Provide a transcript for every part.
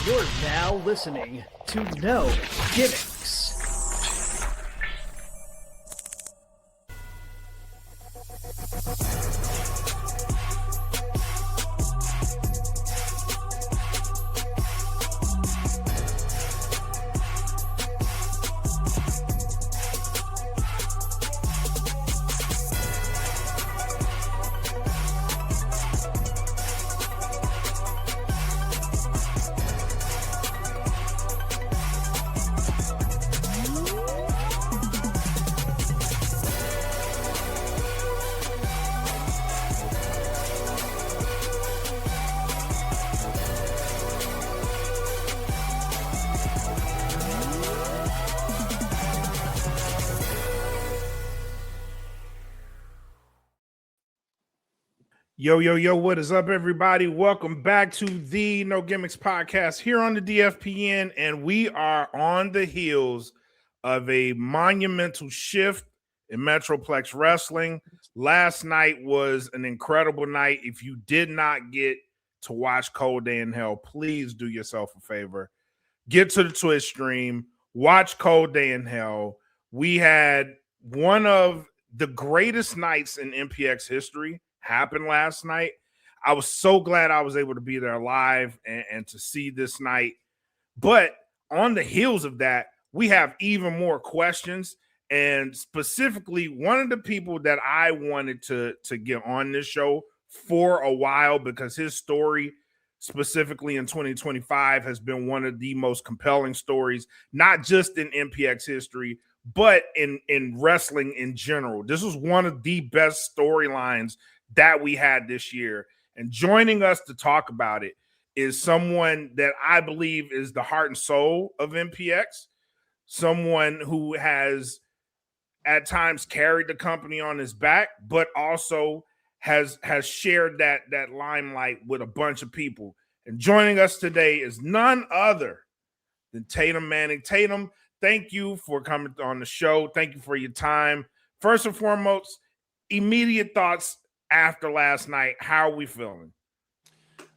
You're now listening to No Gimmicks. Yo, what is up, everybody? Welcome back to the No Gimmicks podcast here on the DFPN, and we are on the heels of a monumental shift in Metroplex Wrestling. Last night was an incredible night. If you did not get to watch Cold Day in Hell, please do yourself a favor. Get to the Twitch stream, watch Cold Day in Hell. We had one of the greatest nights in MPX history happened last night. I was so glad I was able to be there live and to see this night. But on the heels of that, we have even more questions. And specifically, one of the people that I wanted to get on this show for a while, because his story specifically in 2025 has been one of the most compelling stories, not just in MPX history, but in wrestling in general. This was one of the best storylines that we had this year. And joining us to talk about it is someone that I believe is the heart and soul of MPX, someone who has at times carried the company on his back, but also has shared that limelight with a bunch of people. And joining us today is none other than Tatum Manning. Tatum, thank you for coming on the show. Thank you for your time. First and foremost, immediate thoughts after last night. How are we feeling?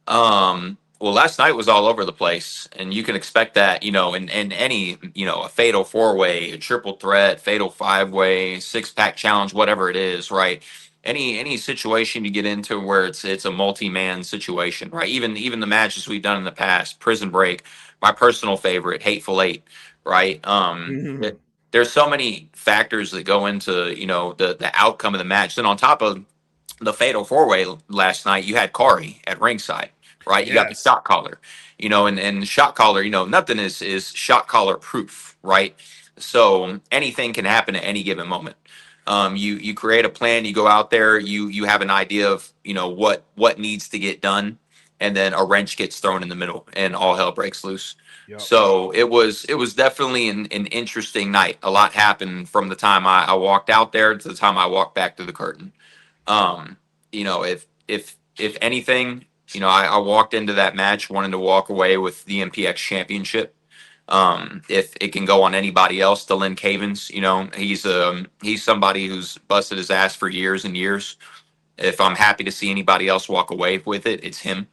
Well, last night was all over the place, and you can expect that, in any, a fatal four-way, a triple threat, fatal five-way, six-pack challenge, whatever it is, right? Any situation you get into where it's a multi-man situation, right? Even the matches we've done in the past, Prison Break, my personal favorite, Hateful Eight, right? There's so many factors that go into, the outcome of the match. And on top of the fatal four-way last night, you had Corey at ringside, right? You got the shot caller, and the shot caller, nothing is shot caller proof, right? So anything can happen at any given moment. You create a plan, you go out there, you have an idea of, what needs to get done, and then a wrench gets thrown in the middle and all hell breaks loose. Yep. So it was definitely an interesting night. A lot happened from the time I walked out there to the time I walked back through the curtain. If anything, I walked into that match wanting to walk away with the MPX championship. If it can go on anybody else, Dylan Cavins, he's somebody who's busted his ass for years and years. If I'm happy to see anybody else walk away with it, it's him.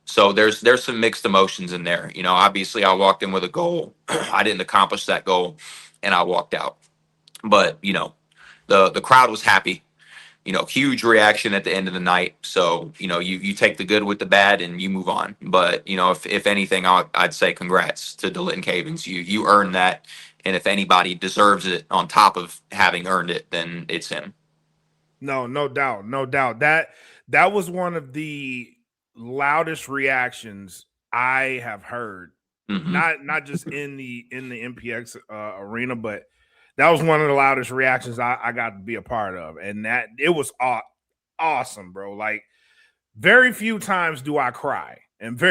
So there's some mixed emotions in there. Obviously I walked in with a goal. I didn't accomplish that goal and I walked out. But, the crowd was happy. Huge reaction at the end of the night. So, you take the good with the bad and you move on. But, if anything, I'd say congrats to Dylan Cavins. You earned that. And if anybody deserves it on top of having earned it, then it's him. No doubt. That was one of the loudest reactions I have heard. Mm-hmm. Not just in the MPX arena, but that was one of the loudest reactions I got to be a part of. And that it was awesome, bro. Like, very few times do I cry. And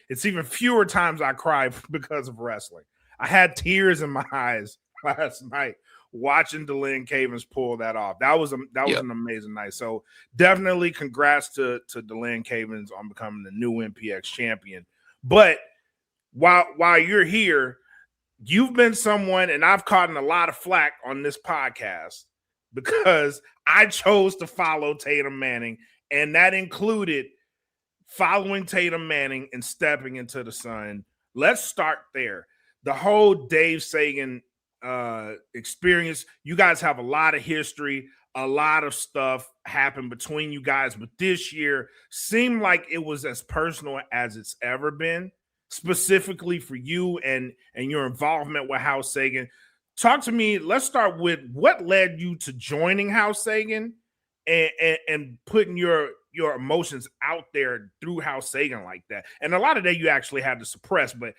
it's even fewer times I cry because of wrestling. I had tears in my eyes last night watching Dylan Cavins pull that off. That was an amazing night. So definitely congrats to Dylan Cavins on becoming the new MPX champion. But while you're here, you've been someone, and I've caught a lot of flack on this podcast because I chose to follow Tatum Manning, and that included following Tatum Manning and stepping into the sun Let's start there. The whole Dave Sagan experience. You guys have a lot of history. A lot of stuff happened between you guys, but this year seemed like it was as personal as it's ever been, specifically for you and your involvement with House Sagan. Talk to me. Let's start with what led you to joining House Sagan and putting your emotions out there through House Sagan like that. And a lot of that you actually had to suppress, but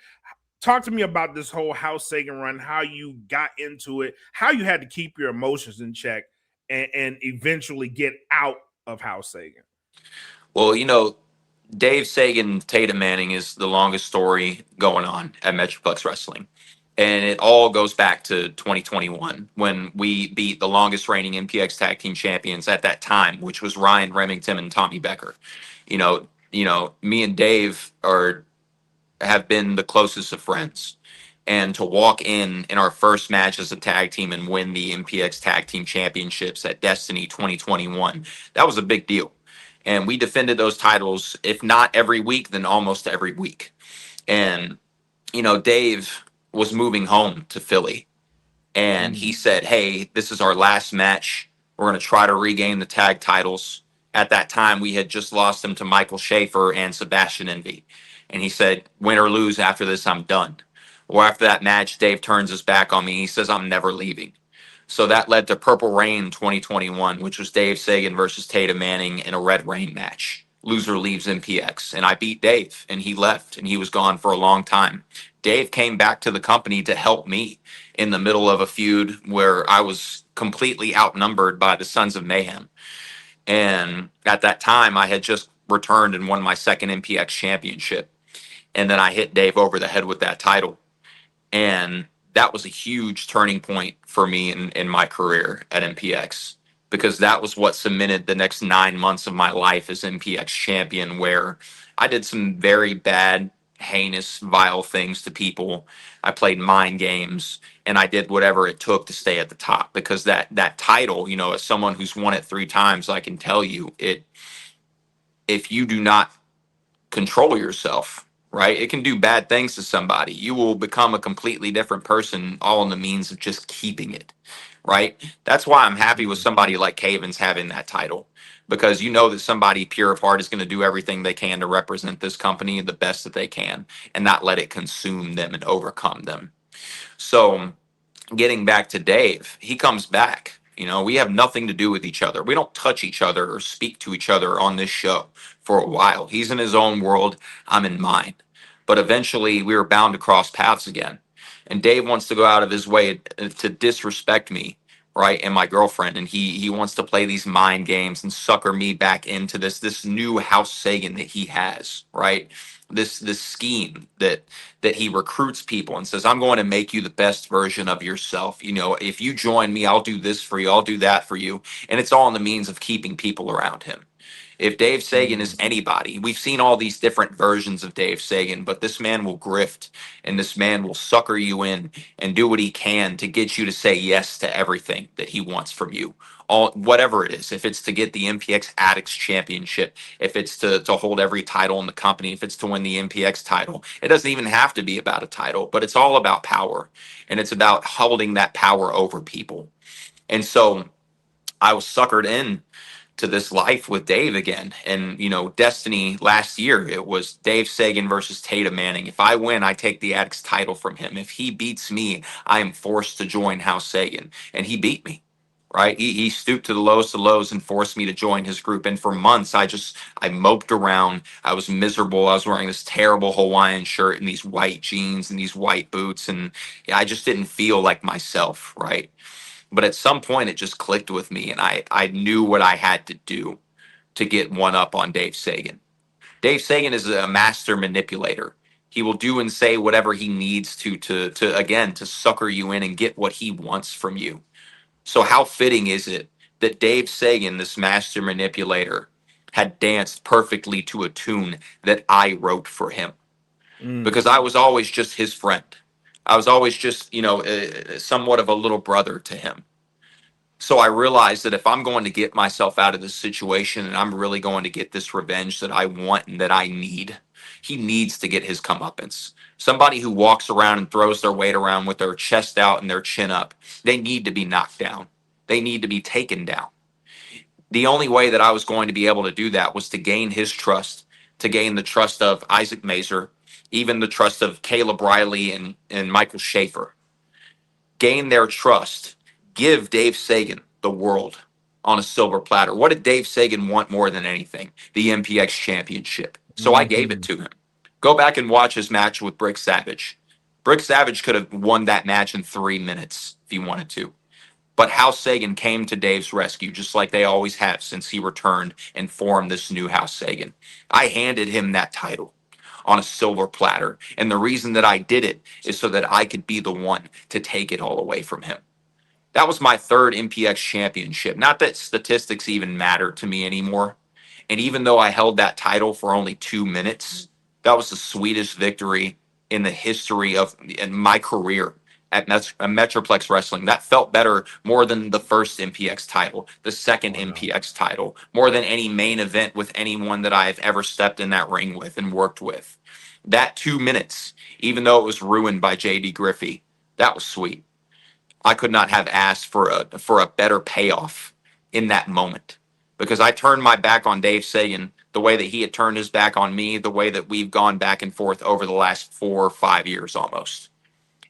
talk to me about this whole House Sagan run, how you got into it, how you had to keep your emotions in check and eventually get out of House Sagan. Well, Dave Sagan, Tatum Manning is the longest story going on at Metroplex Wrestling. And it all goes back to 2021 when we beat the longest reigning MPX tag team champions at that time, which was Ryan Remington and Tommy Becker. Me and Dave have been the closest of friends. And to walk in our first match as a tag team and win the MPX tag team championships at Destiny 2021, that was a big deal. And we defended those titles, if not every week, then almost every week. And, Dave was moving home to Philly. And he said, "Hey, this is our last match. We're going to try to regain the tag titles." At that time, we had just lost them to Michael Schaefer and Sebastian Envy. And he said, "Win or lose after this, I'm done." Well, after that match, Dave turns his back on me. He says, "I'm never leaving." So that led to Purple Rain 2021, which was Dave Sagan versus Tatum Manning in a Red Rain match. Loser leaves MPX. And I beat Dave, and he left, and he was gone for a long time. Dave came back to the company to help me in the middle of a feud where I was completely outnumbered by the Sons of Mayhem. And at that time, I had just returned and won my second MPX championship. And then I hit Dave over the head with that title. And that was a huge turning point for me in my career at MPX, because that was what cemented the next 9 months of my life as MPX champion, where I did some very bad, heinous, vile things to people. I played mind games, and I did whatever it took to stay at the top, because that title, as someone who's won it 3 times, I can tell you it. If you do not control yourself, right? It can do bad things to somebody. You will become a completely different person, all in the means of just keeping it, right? That's why I'm happy with somebody like Cavens having that title, because that somebody pure of heart is going to do everything they can to represent this company the best that they can and not let it consume them and overcome them. So, getting back to Dave, he comes back. We have nothing to do with each other. We don't touch each other or speak to each other on this show for a while. He's in his own world, I'm in mine. But eventually we were bound to cross paths again. And Dave wants to go out of his way to disrespect me, right? And my girlfriend. And he wants to play these mind games and sucker me back into this new House Sagan that he has, right? This scheme that he recruits people and says, "I'm going to make you the best version of yourself. If you join me, I'll do this for you. I'll do that for you." And it's all in the means of keeping people around him. If Dave Sagan is anybody, we've seen all these different versions of Dave Sagan, but this man will grift, and this man will sucker you in and do what he can to get you to say yes to everything that he wants from you. Whatever it is, if it's to get the MPX Addicts Championship, if it's to hold every title in the company, if it's to win the MPX title, it doesn't even have to be about a title, but it's all about power, and it's about holding that power over people. And so I was suckered in to this life with Dave again. And, Destiny last year, it was Dave Sagan versus Tatum Manning. If I win, I take the Addicts title from him. If he beats me, I am forced to join House Sagan. And he beat me. Right. He stooped to the lowest of lows and forced me to join his group. And for months, I moped around. I was miserable. I was wearing this terrible Hawaiian shirt and these white jeans and these white boots. And I just didn't feel like myself. Right. But at some point, it just clicked with me, and I knew what I had to do to get one up on Dave Sagan. Dave Sagan is a master manipulator. He will do and say whatever he needs to sucker you in and get what he wants from you. So how fitting is it that Dave Sagan, this master manipulator, had danced perfectly to a tune that I wrote for him? Because I was always just his friend. I was always just, somewhat of a little brother to him. So I realized that if I'm going to get myself out of this situation and I'm really going to get this revenge that I want and that I need, He needs to get his comeuppance. Somebody who walks around and throws their weight around with their chest out and their chin up, they need to be knocked down. They need to be taken down. The only way that I was going to be able to do that was to gain his trust, to gain the trust of Isaac Mazer, even the trust of Caleb Riley and Michael Schaefer. Gain their trust. Give Dave Sagan the world on a silver platter. What did Dave Sagan want more than anything? The MPX championship. So I gave it to him. Go back and watch his match with Brick Savage. Brick Savage could have won that match in 3 minutes if he wanted to. But House Sagan came to Dave's rescue, just like they always have since he returned and formed this new House Sagan. I handed him that title on a silver platter. And the reason that I did it is so that I could be the one to take it all away from him. That was my third MPX championship. Not that statistics even matter to me anymore. And even though I held that title for only 2 minutes, that was the sweetest victory in the history of in my career at Metroplex Wrestling. That felt better more than the first MPX title, the second MPX title, more than any main event with anyone that I've ever stepped in that ring with and worked with. That 2 minutes, even though it was ruined by JD Griffey, that was sweet. I could not have asked for a better payoff in that moment, because I turned my back on Dave Sagan the way that he had turned his back on me, the way that we've gone back and forth over the last 4 or 5 years almost.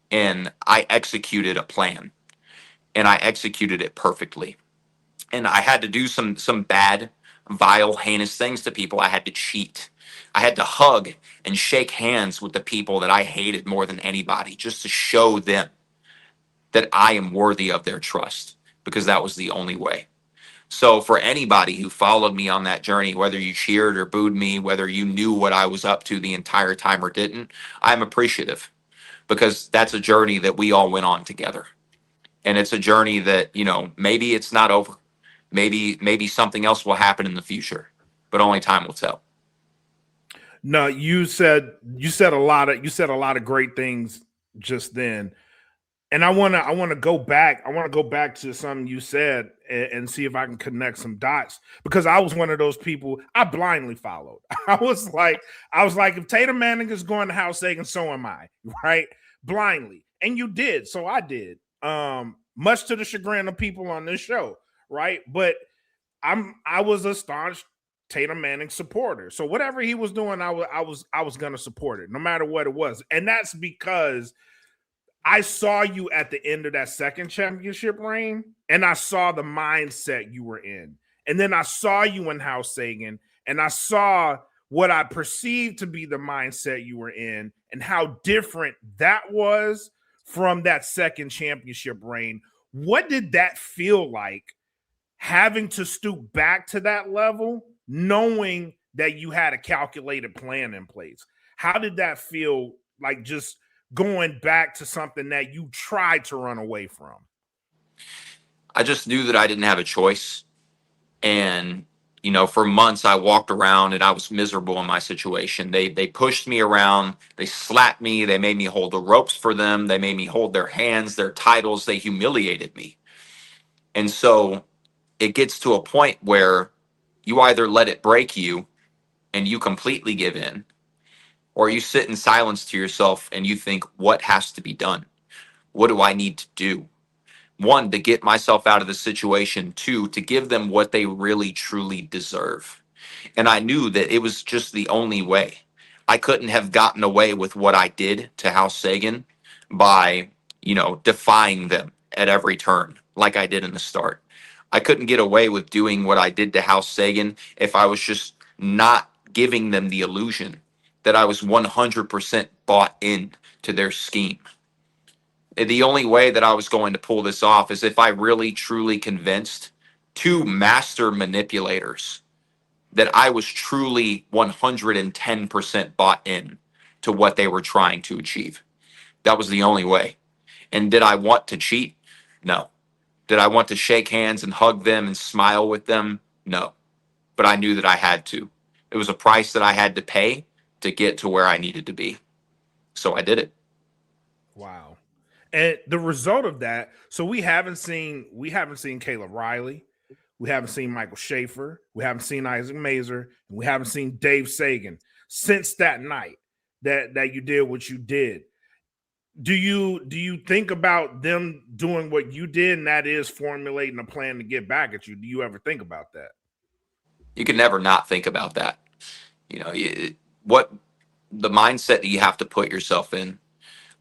And I executed a plan, and I executed it perfectly. And I had to do some bad, vile, heinous things to people. I had to cheat. I had to hug and shake hands with the people that I hated more than anybody, just to show them that I am worthy of their trust, because that was the only way. So for anybody who followed me on that journey, whether you cheered or booed me, whether you knew what I was up to the entire time or didn't, I'm appreciative, because that's a journey that we all went on together. And it's a journey that, maybe it's not over. Maybe something else will happen in the future, but only time will tell. No, you said a lot of great things just then. And I want to go back. I want to go back to something you said and see if I can connect some dots, because I was one of those people I blindly followed. I was like, if Tatum Manning is going to House Sagan, so am I, right? Blindly. And you did, so I did. Much to the chagrin of people on this show, right? But I was a staunch Tatum Manning supporter. So whatever he was doing, I was gonna support it, no matter what it was. And that's because I saw you at the end of that second championship reign, and I saw the mindset you were in. And then I saw you in House Sagan, and I saw what I perceived to be the mindset you were in and how different that was from that second championship reign. What did that feel like, having to stoop back to that level, knowing that you had a calculated plan in place? How did that feel like, just going back to something that you tried to run away from? I just knew that I didn't have a choice. And, for months I walked around and I was miserable in my situation. They pushed me around. They slapped me. They made me hold the ropes for them. They made me hold their hands, their titles. They humiliated me. And so it gets to a point where you either let it break you and you completely give in, or you sit in silence to yourself and you think, what has to be done? What do I need to do? 1, to get myself out of the situation. 2, to give them what they really truly deserve. And I knew that it was just the only way. I couldn't have gotten away with what I did to House Sagan by, defying them at every turn like I did in the start. I couldn't get away with doing what I did to House Sagan if I was just not giving them the illusion that I was 100% bought in to their scheme. The only way that I was going to pull this off is if I really truly convinced 2 master manipulators that I was truly 110% bought in to what they were trying to achieve. That was the only way. And did I want to cheat? No. Did I want to shake hands and hug them and smile with them? No. But I knew that I had to. It was a price that I had to pay to get to where I needed to be. So I did it. Wow. And the result of that, so we haven't seen Caleb Riley, we haven't seen Michael Schaefer, we haven't seen Isaac Mazer, and we haven't seen Dave Sagan. since that night that you did what you did. Do you think about them doing what you did, and that is formulating a plan to get back at you? Do you ever think about that? You can never not think about that. What the mindset that you have to put yourself in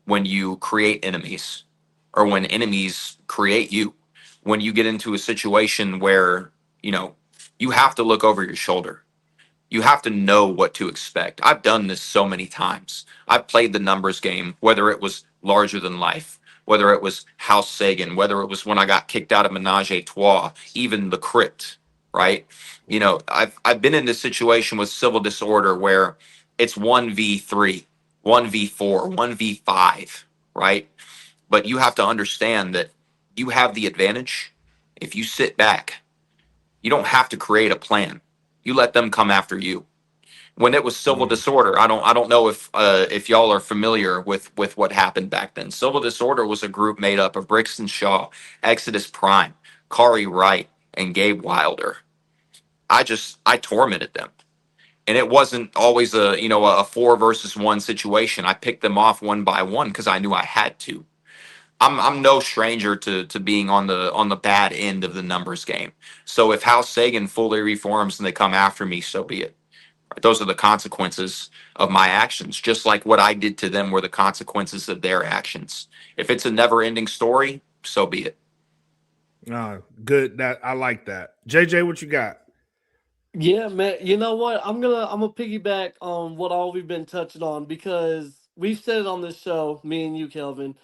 when you create enemies, or when enemies create you, when you get into a situation where, you know, you have to look over your shoulder. You have to know what to expect. I've done this so many times. I've played the numbers game, whether it was larger than life, whether it was House Sagan, whether it was when I got kicked out of Menage a Trois, even the crypt, right? I've been in this situation with civil disorder where it's 1v3, 1v4, 1v5, right? But you have to understand that you have the advantage if you sit back. You don't have to create a plan. You let them come after you. When it was civil Mm. disorder, I don't know if y'all are familiar with what happened back then. Civil disorder was a group made up of Brixton Shaw, Exodus Prime, Kari Wright, and Gabe Wilder. I tormented them. And it wasn't always a 4 versus 1 situation. I picked them off one by one because I knew I had to. I'm no stranger to being on the bad end of the numbers game. So if House Sagan fully reforms and they come after me, so be it. Those are the consequences of my actions, just like what I did to them were the consequences of their actions. If it's a never-ending story, so be it. Good. That I like that. JJ, what you got? Yeah, man. You know what? I'm gonna piggyback on what all we've been touching on because we've said it on this show, me and you, Kelvin,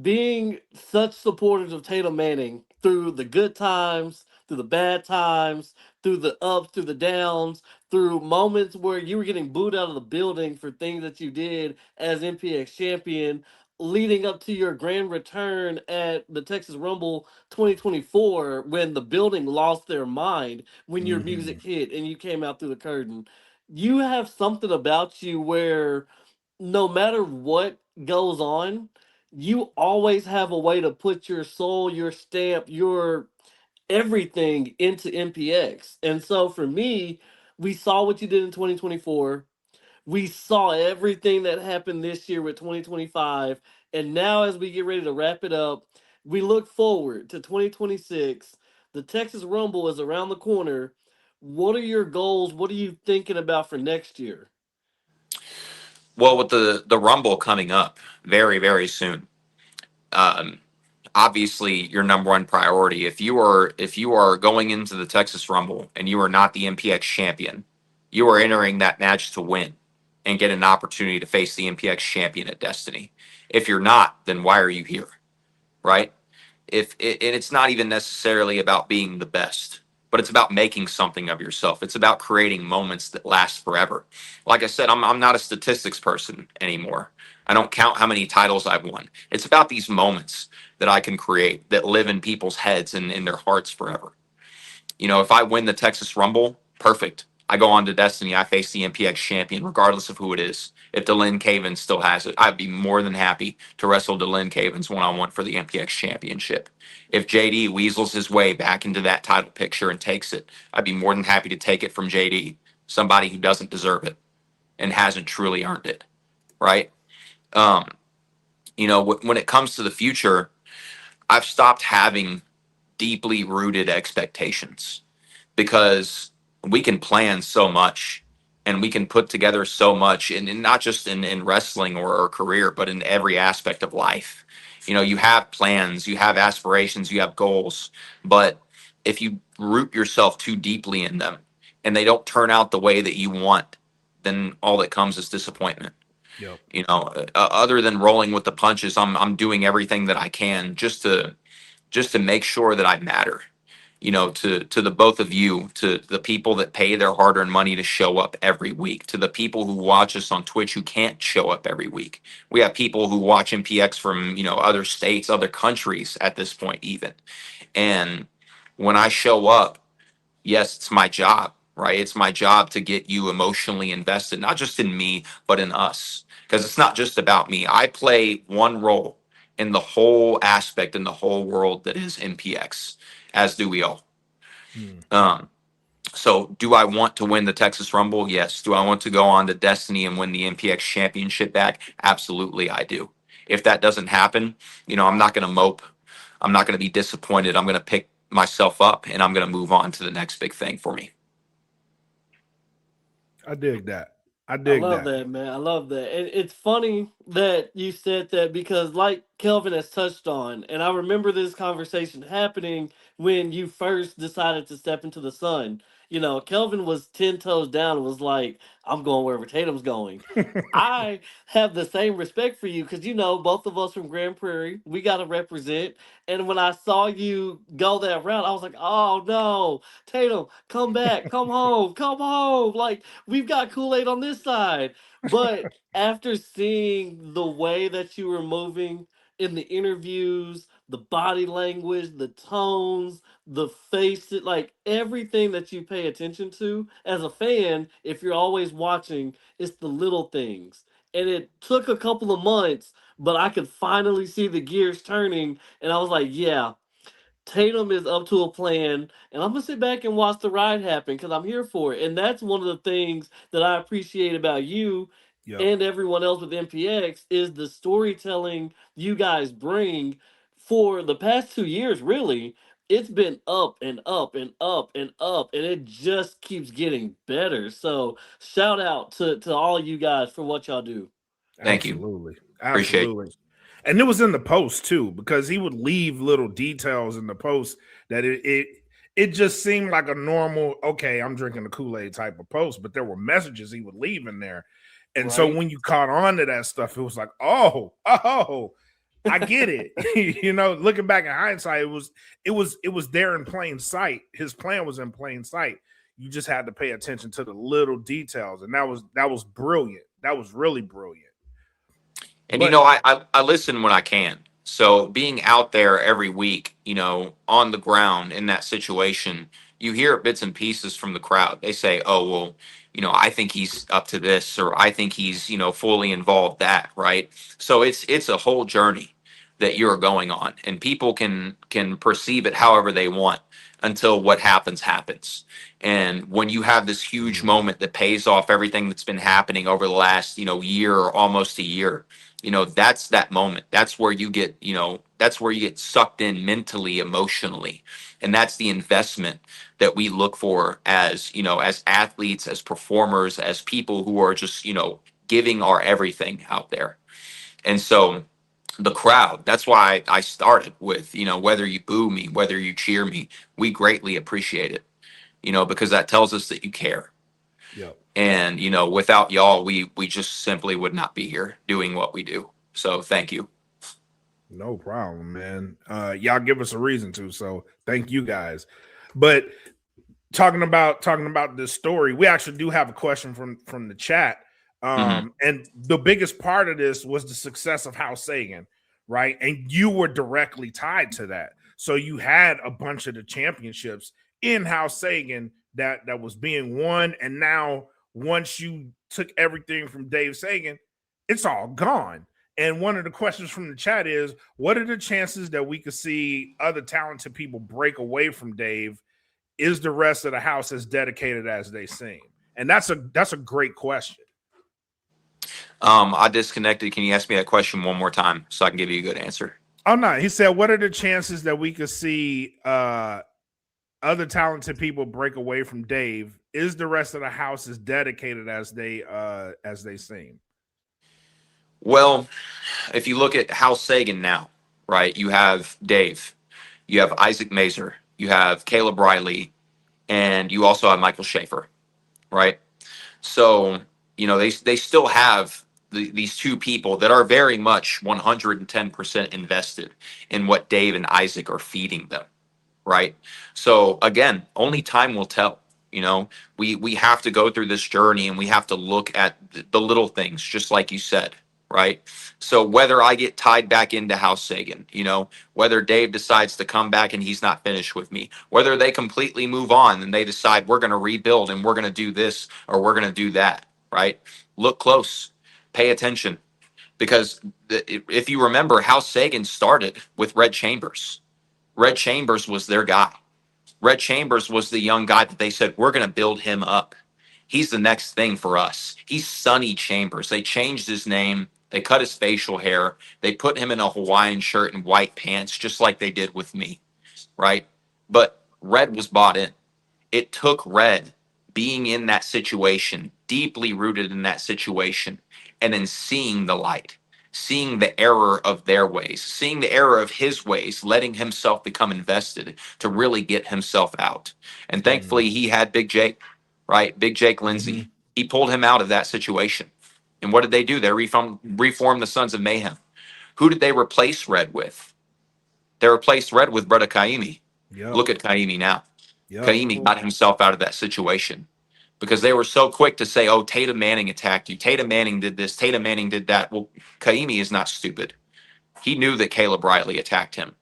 being such supporters of Tatum Manning through the good times, through the bad times, through the ups, through the downs, through moments where you were getting booed out of the building for things that you did as MPX champion, leading up to your grand return at the Texas Rumble 2024 when the building lost their mind when your Mhm. music hit and you came out through the curtain. You have something about you where no matter what goes on, you always have a way to put your soul, your stamp, your everything into MPX. And so for me, we saw what you did in 2024. We saw everything that happened this year with 2025. And now, as we get ready to wrap it up, we look forward to 2026. The Texas Rumble is around the corner. What are your goals? What are you thinking about for next year? Well, with the Rumble coming up very, very soon, um, obviously your number one priority. If you are going into the Texas Rumble and you are not the MPX champion, you are entering that match to win and get an opportunity to face the MPX champion at Destiny. If you're not, then why are you here? Right? And it's not even necessarily about being the best, but it's about making something of yourself. It's about creating moments that last forever. Like I said, I'm not a statistics person anymore. I don't count how many titles I've won. It's about these moments that I can create that live in people's heads and in their hearts forever. If I win the Texas Rumble, perfect. I go on to Destiny. I face the MPX champion, regardless of who it is. If Delin Cavens still has it, I'd be more than happy to wrestle Delin Cavens one on one for the MPX championship. If JD weasels his way back into that title picture and takes it, I'd be more than happy to take it from JD, somebody who doesn't deserve it and hasn't truly earned it. Right? Um, when it comes to the future, I've stopped having deeply rooted expectations because we can plan so much and we can put together so much and not just in wrestling or career, but in every aspect of life. You have plans, you have aspirations, you have goals, but if you root yourself too deeply in them and they don't turn out the way that you want, then all that comes is disappointment. Yep. Other than rolling with the punches, I'm doing everything that I can just to make sure that I matter, to the both of you, to the people that pay their hard-earned money to show up every week, to the people who watch us on Twitch who can't show up every week. We have people who watch MPX from, other states, other countries at this point even. And when I show up, yes, it's my job, right? It's my job to get you emotionally invested, not just in me, but in us. Because it's not just about me. I play one role in the whole in the whole world that is MPX, as do we all. Mm. Um, So do I want to win the Texas Rumble? Yes. Do I want to go on to Destiny and win the MPX championship back? Absolutely, I do. If that doesn't happen, I'm not going to mope. I'm not going to be disappointed. I'm going to pick myself up and I'm going to move on to the next big thing for me. I dig that. I I dig love that. that, man. I love that. And it's funny that you said that because, like Kelvin has touched on, and I remember this conversation happening when you first decided to step into the sun. Kelvin was 10 toes down and was like, I'm going wherever Tatum's going. I have the same respect for you because both of us from Grand Prairie, we got to represent. And when I saw you go that route, I was like, oh no, Tatum, come back, come home, come home. Like, we've got Kool-Aid on this side. But after seeing the way that you were moving in the interviews, the body language, the tones, the face, like everything that you pay attention to as a fan, if you're always watching, it's the little things. And it took a couple of months, but I could finally see the gears turning. And I was like, yeah, Tatum is up to a plan, and I'm gonna sit back and watch the ride happen because I'm here for it. And that's one of the things that I appreciate about you Yep. and everyone else with MPX is the storytelling you guys bring. For the past 2 years, really, it's been up and up and up and up, and it just keeps getting better. So shout out to all you guys for what y'all do. Thank you. Absolutely. Appreciate Absolutely. And it was in the post too, because he would leave little details in the post that it just seemed like a normal, okay, I'm drinking the Kool-Aid type of post, but there were messages he would leave in there. And so Right? when you caught on to that stuff, it was like, oh, I get it. Looking back in hindsight, it was there in plain sight. His plan was in plain sight. You just had to pay attention to the little details, and that was brilliant. That was really brilliant. And But I listen when I can. So being out there every week, on the ground in that situation, you hear bits and pieces from the crowd. They say, "Oh, well, I think he's up to this, or I think he's, fully involved that." Right. So it's a whole journey that you're going on, and people can perceive it however they want until what happens. And when you have this huge moment that pays off everything that's been happening over the last, year or almost a year, that's that moment. That's where you get sucked in mentally, emotionally. And that's the investment that we look for as, as athletes, as performers, as people who are just, giving our everything out there. And so the crowd, that's why I started with, whether you boo me, whether you cheer me, we greatly appreciate it, because that tells us that you care. yeah, And without y'all, we just simply would not be here doing what we do. So thank you. no problem, man. Y'all give us a reason to, so thank you guys. But talking about this story, we actually do have a question from the chat. Mhm. And the biggest part of this was the success of House Sagan, right? And you were directly tied to that. So you had a bunch of the championships in House Sagan that was being won. And now once you took everything from Dave Sagan, it's all gone. And one of the questions from the chat is, what are the chances that we could see other talented people break away from Dave? Is the rest of the house as dedicated as they seem? And that's a great question. I disconnected. Can you ask me that question one more time so I can give you a good answer? Oh no, he said, what are the chances that we could see other talented people break away from Dave? Is the rest of the house as dedicated as they seem? Well, if you look at House Sagan now, right, you have Dave, you have Isaac Mazer, you have Caleb Riley, and you also have Michael Schaefer, right? So, they still have these two people that are very much 110% invested in what Dave and Isaac are feeding them, right? So again, only time will tell. We have to go through this journey and we have to look at the little things, just like you said, right? So whether I get tied back into House Sagan, whether Dave decides to come back and he's not finished with me, whether they completely move on and they decide we're going to rebuild and we're going to do this or we're going to do that, right? Look close, pay attention, because if you remember, House Sagan started with Red Chambers. Red Chambers was their guy. Red Chambers was the young guy that they said, we're going to build him up. He's the next thing for us. He's Sonny Chambers. They changed his name. They cut his facial hair. They put him in a Hawaiian shirt and white pants, just like they did with me, right? But Red was bought in. It took Red being in that situation, deeply rooted in that situation, and then seeing the light, seeing the error of their ways, seeing the error of his ways, letting himself become invested to really get himself out. And thankfully, he had Big Jake, right? Big Jake Lindsay. He pulled him out of that situation. And what did they do? They reformed the Sons of Mayhem. Who did they replace Red with? They replaced Red with Brother Kaimi. Yep. Look at Kaimi now. Yep. Kaimi got himself out of that situation because they were so quick to say, oh, Tatum Manning attacked you. Tatum Manning did this. Tatum Manning did that. Well, Kaimi is not stupid. He knew that Caleb Riley attacked him.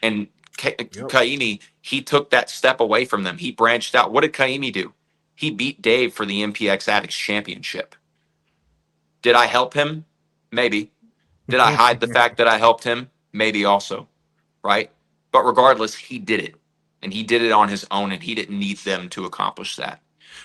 And Kaimi, he took that step away from them. He branched out. What did Kaimi do? He beat Dave for the MPX Addicts Championship. Did I help him? Maybe. Did I hide the fact that I helped him? Maybe also. Right? But regardless, he did it. And he did it on his own, and he didn't need them to accomplish that.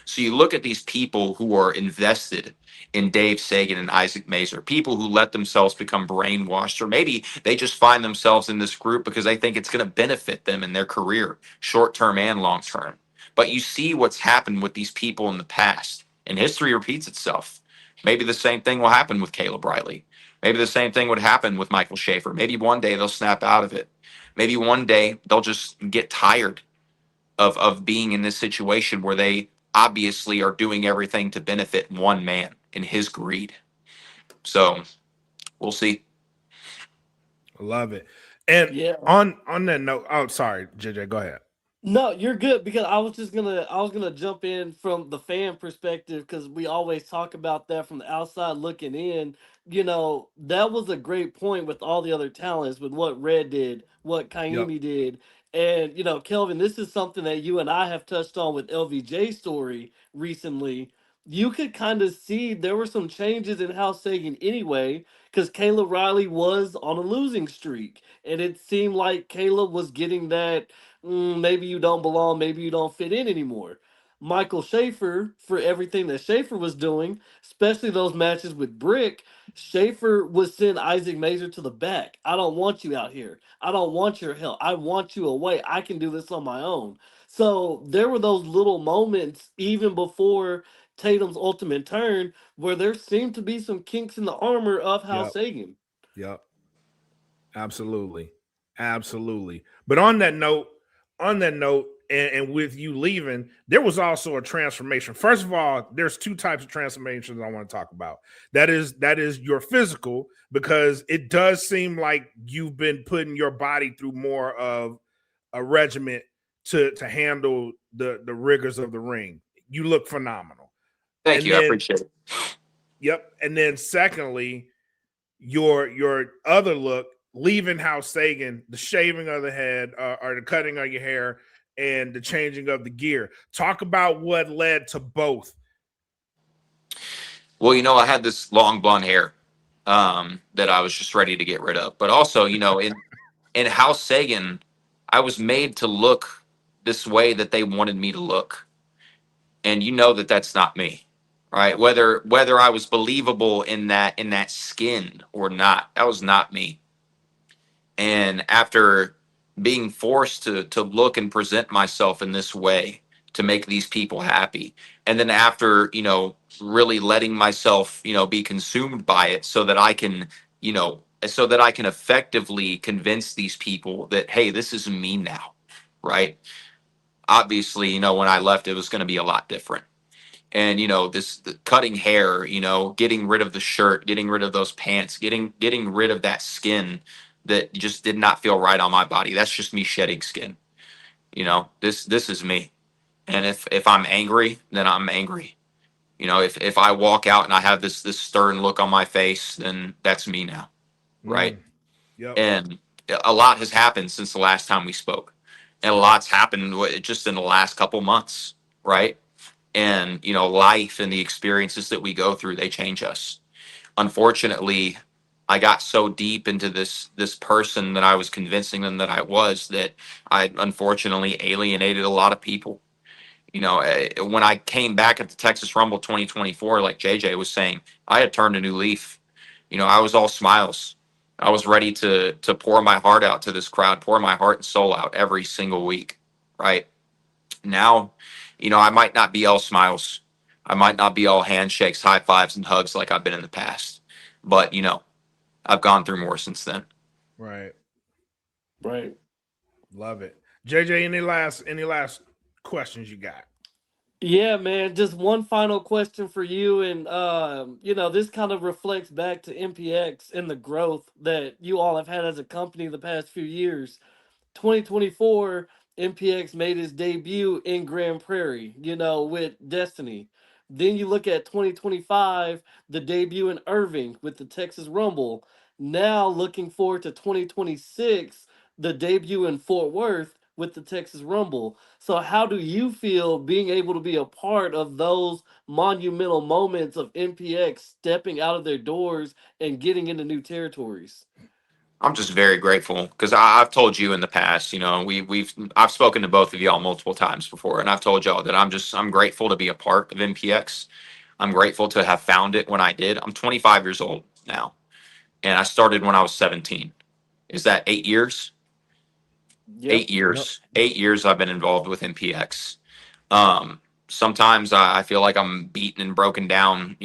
So you look at these people who are invested in Dave Sagan and Isaac Mazer, people who let themselves become brainwashed, or maybe they just find themselves in this group because they think it's going to benefit them in their career, short term and long term. But you see what's happened with these people in the past, and history repeats itself. Maybe the same thing will happen with Caleb Riley. Maybe the same thing would happen with Michael Schaefer. Maybe one day they'll snap out of it. Maybe one day they'll just get tired of being in this situation where they obviously are doing everything to benefit one man and his greed. So we'll see. I love it. And Yeah. on that note, oh, sorry, JJ, go ahead. No, you're good because I was gonna jump in from the fan perspective because we always talk about that from the outside looking in. You know, that was a great point with all the other talents, with what Red did, what Kaimi did. And, you know, Kelvin, this is something that you and I have touched on with LVJ's story recently. You could kind of see there were some changes in House Sagan anyway, because Caleb Riley was on a losing streak. And it seemed like Caleb was getting that maybe you don't belong, maybe you don't fit in anymore. Michael Schaefer, for everything that Schaefer was doing, especially those matches with Brick, Schaefer would send Isaac Mazer to the back. I don't want you out here. I don't want your help. I want you away. I can do this on my own. So there were those little moments, even before Tatum's ultimate turn, where there seemed to be some kinks in the armor of House Sagan. Yep. Absolutely. Absolutely. But on that note, and with you leaving, there was also a transformation. First of all, there's two types of transformations I want to talk about. That is your physical, because it does seem like you've been putting your body through more of a regiment to handle the rigors of the ring. You look phenomenal. Thank you. I appreciate it. Yep. And then secondly, your other look, leaving House Sagan, the shaving of the head or the cutting of your hair and the changing of the gear. Talk about what led to both. Well, you know, I had this long blonde hair that I was just ready to get rid of. But also, you know, in House Sagan, I was made to look this way that they wanted me to look. And you know that that's not me, right? Whether I was believable in that skin or not, that was not me. And after being forced to look and present myself in this way to make these people happy, and then after, you know, really letting myself, you know, be consumed by it so that I can, you know, so that I can effectively convince these people that, hey, this is me now, right? Obviously, you know, when I left, it was going to be a lot different. And, you know, the cutting hair, you know, getting rid of the shirt, getting rid of those pants, getting rid of that skin that just did not feel right on my body. That's just me shedding skin. You know, this is me. And if I'm angry, then I'm angry. You know, if I walk out and I have this stern look on my face, then that's me now. Right. Yep. And a lot has happened since the last time we spoke. And a lot's happened just in the last couple months. Right. And, you know, life and the experiences that we go through, they change us. Unfortunately, I got so deep into this person that I was convincing them that I was, that I unfortunately alienated a lot of people. When I came back at the Texas Rumble 2024, like JJ was saying, I had turned a new leaf. I was all smiles. I was ready to pour my heart out to this crowd, pour my heart and soul out every single week. Right now, I might not be all smiles. I might not be all handshakes, high fives, and hugs like I've been in the past. But I've gone through more since then. Right. Right. Love it. JJ, any last questions you got? Yeah, man. Just one final question for you, and this kind of reflects back to MPX and the growth that you all have had as a company the past few years. 2024, MPX made his debut in Grand Prairie, with Destiny. Then you look at 2025, the debut in Irving with the Texas Rumble. Now looking forward to 2026, the debut in Fort Worth with the Texas Rumble. So how do you feel being able to be a part of those monumental moments of MPX stepping out of their doors and getting into new territories? I'm just very grateful because I've told you in the past, I've spoken to both of y'all multiple times before, and I've told y'all that I'm grateful to be a part of MPX. I'm grateful to have found it when I did. I'm 25 years old now, and I started when I was 17. Is that 8 years? Yep. 8 years. 8 years I've been involved with MPX. Sometimes I feel like I'm beaten and broken down,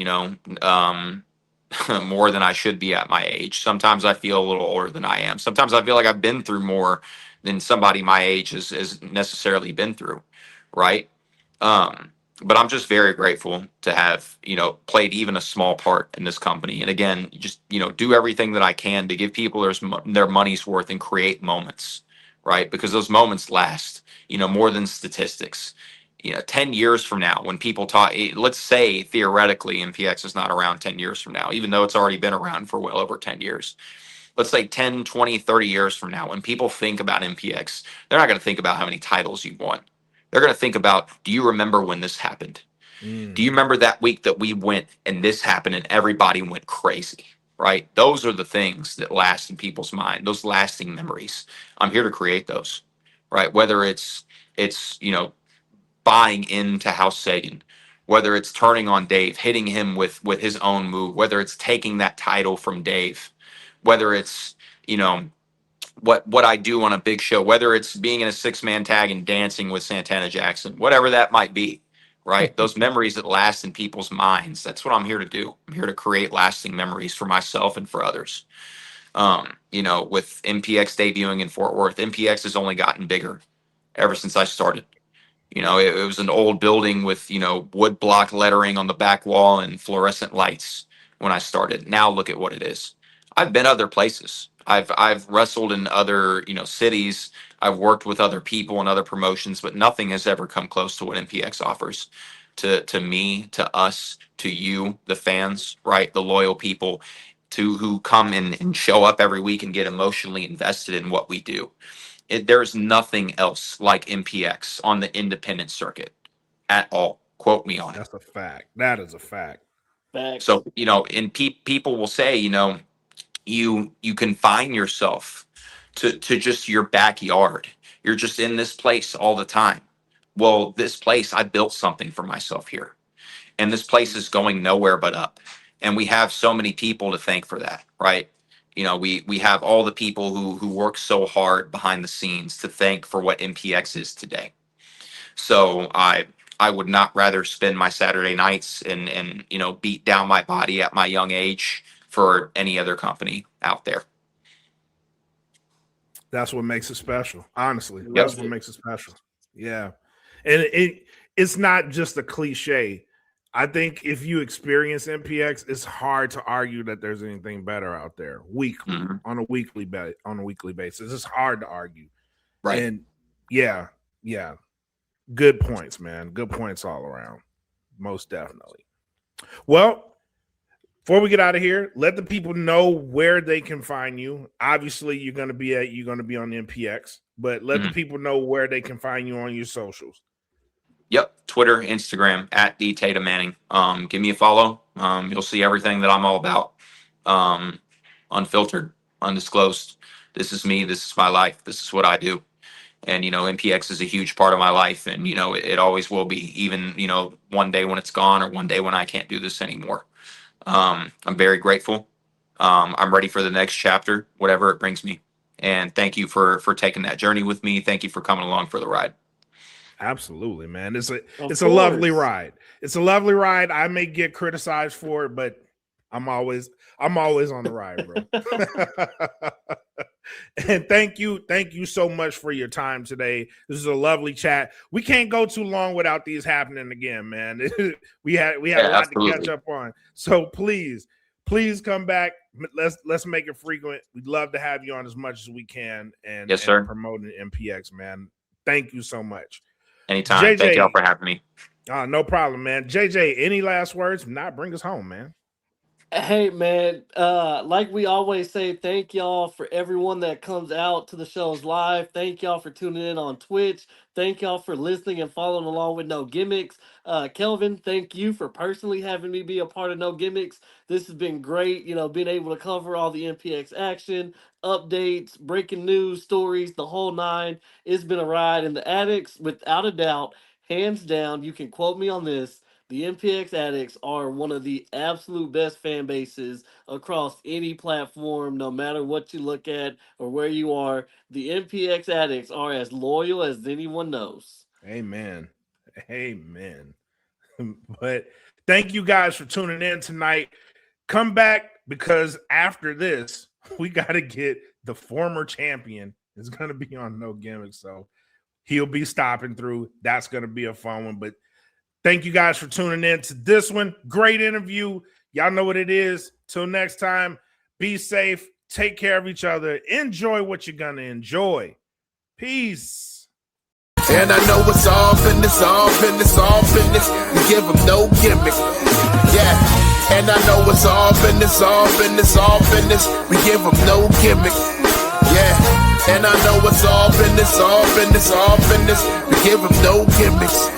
more than I should be at my age. Sometimes I feel a little older than I am. Sometimes I feel like I've been through more than somebody my age has necessarily been through, right? But I'm just very grateful to have, played even a small part in this company. And again, just, do everything that I can to give people their money's worth and create moments, right? Because those moments last, more than statistics. 10 years from now, when people talk, let's say theoretically MPX is not around 10 years from now, even though it's already been around for well over 10 years. Let's say 10, 20, 30 years from now, when people think about MPX, they're not going to think about how many titles you've won. They're going to think about, do you remember when this happened? Do you remember that week that we went and this happened and everybody went crazy? Right? Those are the things that last in people's mind, those lasting memories. I'm here to create those. Right? Whether it's buying into House Sagan, whether it's turning on Dave, hitting him with his own move, whether it's taking that title from Dave, whether it's you know what I do on a big show, whether it's being in a 6-man tag and dancing with Santana Jackson, whatever that might be, right? Those memories that last in people's minds. That's what I'm here to do. I'm here to create lasting memories for myself and for others. With MPX debuting in Fort Worth, MPX has only gotten bigger ever since I started. It was an old building with, wood block lettering on the back wall and fluorescent lights when I started. Now look at what it is. I've been other places. I've wrestled in other, cities. I've worked with other people and other promotions, but nothing has ever come close to what MPX offers to me, to us, to you, the fans, right? The loyal people to who come in and show up every week and get emotionally invested in what we do. There's nothing else like MPX on the independent circuit at all. Quote me on it. That's a fact. That is a fact. Facts. So, and people will say, you confine yourself to just your backyard. You're just in this place all the time. Well, this place, I built something for myself here. And this place is going nowhere but up. And we have so many people to thank for that, right? We have all the people who work so hard behind the scenes to thank for what MPX is today. So I would not rather spend my Saturday nights and beat down my body at my young age for any other company out there. That's what makes it special. Honestly, Yep. that's what makes it special. Yeah, and it's not just a cliche. I think if you experience MPX, it's hard to argue that there's anything better out there weekly Mhm. on a weekly basis. It's hard to argue. Right. And yeah, good points, man. Good points all around. Most definitely. Well, before we get out of here, let the people know where they can find you. Obviously, you're going to be on MPX, but let the people know where they can find you on your socials. Yep. Twitter, Instagram at the Tatum Manning. Give me a follow. You'll see everything that I'm all about. unfiltered, undisclosed. This is me. This is my life. This is what I do. And, MPX is a huge part of my life. And, it always will be, even, one day when it's gone or one day when I can't do this anymore. I'm very grateful. I'm ready for the next chapter, whatever it brings me. And thank you for taking that journey with me. Thank you for coming along for the ride. Absolutely, man. It's a lovely ride. It's a lovely ride. I may get criticized for it, but I'm always on the ride, bro. And thank you so much for your time today. This is a lovely chat. We can't go too long without these happening again, man. we had a lot absolutely. To catch up on. So please come back. Let's make it frequent. We'd love to have you on as much as we can and, yes, sir. And promoting MPX, man. Thank you so much. Anytime. JJ, thank y'all for having me. No problem, man. JJ, any last words? If not, bring us home, man. Hey, man, like we always say, thank y'all for everyone that comes out to the shows live. Thank y'all for tuning in on Twitch. Thank y'all for listening and following along with No Gimmicks. Kelvin, thank you for personally having me be a part of No Gimmicks. This has been great, being able to cover all the MPX action, updates, breaking news, stories, the whole nine. It's been a ride. And the Addicts, without a doubt, hands down, you can quote me on this, the MPX Addicts are one of the absolute best fan bases across any platform, no matter what you look at or where you are. The MPX Addicts are as loyal as anyone knows. Amen. But thank you guys for tuning in tonight. Come back, because after this, we got to get the former champion. It's going to be on No Gimmicks, so he'll be stopping through. That's going to be a fun one, but thank you guys for tuning in to this one. Great interview. Y'all know what it is. Till next time, be safe. Take care of each other. Enjoy what you're going to enjoy. Peace. And I know it's all business, all business, all business. We give them no gimmick. Yeah. And I know it's all business, all business, all business. We give them no gimmick. Yeah. And I know it's all business, all business, all business. We give them no gimmicks.